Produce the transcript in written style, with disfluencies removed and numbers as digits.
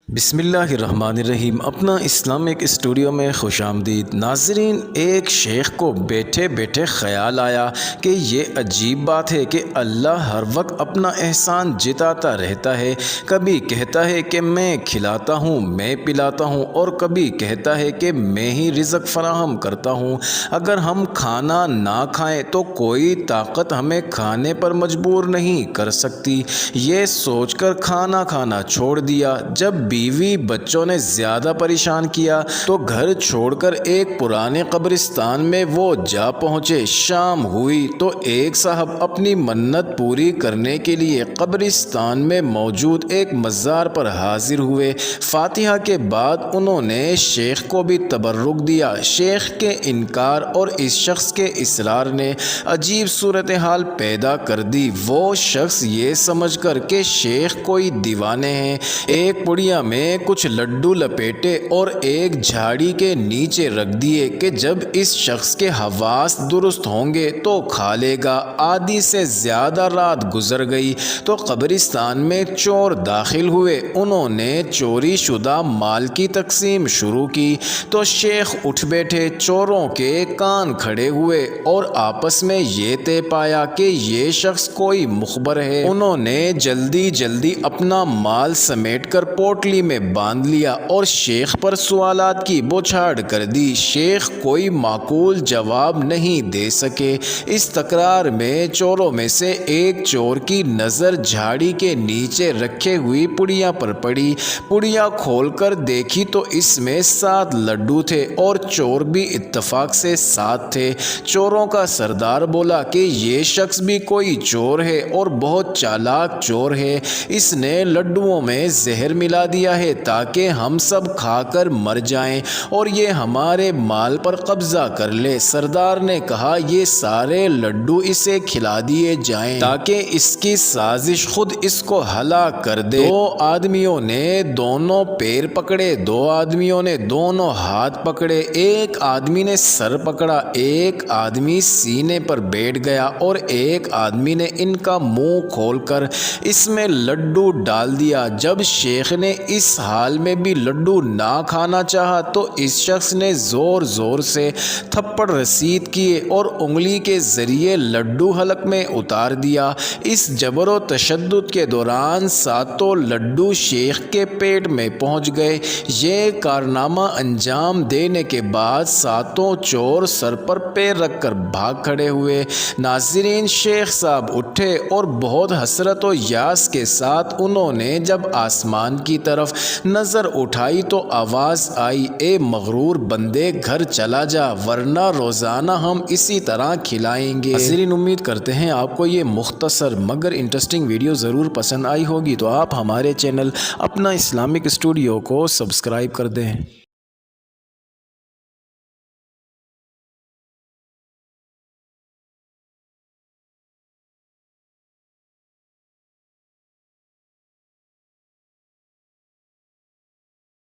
بسم اللہ الرحمن الرحیم۔ اپنا اسلامک اسٹوڈیو میں خوش آمدید ناظرین۔ ایک شیخ کو بیٹھے بیٹھے خیال آیا کہ یہ عجیب بات ہے کہ اللہ ہر وقت اپنا احسان جتاتا رہتا ہے۔ کبھی کہتا ہے کہ میں کھلاتا ہوں، میں پلاتا ہوں، اور کبھی کہتا ہے کہ میں ہی رزق فراہم کرتا ہوں۔ اگر ہم کھانا نہ کھائیں تو کوئی طاقت ہمیں کھانے پر مجبور نہیں کر سکتی۔ یہ سوچ کر کھانا کھانا چھوڑ دیا۔ جب بیوی بچوں نے زیادہ پریشان کیا تو گھر چھوڑ کر ایک پرانے قبرستان میں وہ جا پہنچے۔ شام ہوئی تو ایک صاحب اپنی منت پوری کرنے کے لیے قبرستان میں موجود ایک مزار پر حاضر ہوئے۔ فاتحہ کے بعد انہوں نے شیخ کو بھی تبرک دیا۔ شیخ کے انکار اور اس شخص کے اصرار نے عجیب صورتحال پیدا کر دی۔ وہ شخص یہ سمجھ کر کہ شیخ کوئی دیوانے ہیں، ایک پڑیا میں کچھ لڈو لپیٹے اور ایک جھاڑی کے نیچے رکھ دیے کہ جب اس شخص کے حواس درست ہوں گے تو کھا لے گا۔ آدھی سے زیادہ رات گزر گئی تو قبرستان میں چور داخل ہوئے۔ انہوں نے چوری شدہ مال کی تقسیم شروع کی تو شیخ اٹھ بیٹھے۔ چوروں کے کان کھڑے ہوئے اور آپس میں یہ طے پایا کہ یہ شخص کوئی مخبر ہے۔ انہوں نے جلدی جلدی اپنا مال سمیٹ کر پوٹلی میں باندھ لیا اور شیخ پر سوالات کی بوچھاڑ کر دی۔ شیخ کوئی معقول جواب نہیں دے سکے۔ اس تکرار میں چوروں میں سے ایک چور کی نظر جھاڑی کے نیچے رکھے ہوئی پڑیا پر پڑی۔ پڑیا کھول کر دیکھی تو اس میں 7 لڈو تھے اور چور بھی اتفاق سے 7 تھے۔ چوروں کا سردار بولا کہ یہ شخص بھی کوئی چور ہے اور بہت چالاک چور ہے۔ اس نے لڈوؤں میں زہر ملا دیا ہے تاکہ ہم سب کھا کر مر جائیں اور یہ ہمارے مال پر قبضہ کر لے۔ سردار نے کہا یہ سارے لڈو اسے کھلا دیے جائیں تاکہ اس کی سازش خود اس کو ہلاک کر دے۔ 2 آدمیوں نے دونوں پیر پکڑے، 2 آدمیوں نے دونوں ہاتھ پکڑے، ایک آدمی نے سر پکڑا، ایک آدمی سینے پر بیٹھ گیا اور ایک آدمی نے ان کا منہ کھول کر اس میں لڈو ڈال دیا۔ جب شیخ نے اس حال میں بھی لڈو نہ کھانا چاہا تو اس شخص نے زور زور سے تھپڑ رسید کیے اور انگلی کے ذریعے لڈو حلق میں اتار دیا۔ اس جبر و تشدد کے دوران 7 لڈو شیخ کے پیٹ میں پہنچ گئے۔ یہ کارنامہ انجام دینے کے بعد 7 چور سر پر پیر رکھ کر بھاگ کھڑے ہوئے۔ ناظرین، شیخ صاحب اٹھے اور بہت حسرت و یاس کے ساتھ انہوں نے جب آسمان کی طرف نظر اٹھائی تو آواز آئی، اے مغرور بندے، گھر چلا جا ورنہ روزانہ ہم اسی طرح کھلائیں گے۔ ناظرین، امید کرتے ہیں آپ کو یہ مختصر مگر انٹرسٹنگ ویڈیو ضرور پسند آئی ہوگی، تو آپ ہمارے چینل اپنا اسلامک اسٹوڈیو کو سبسکرائب کر دیں۔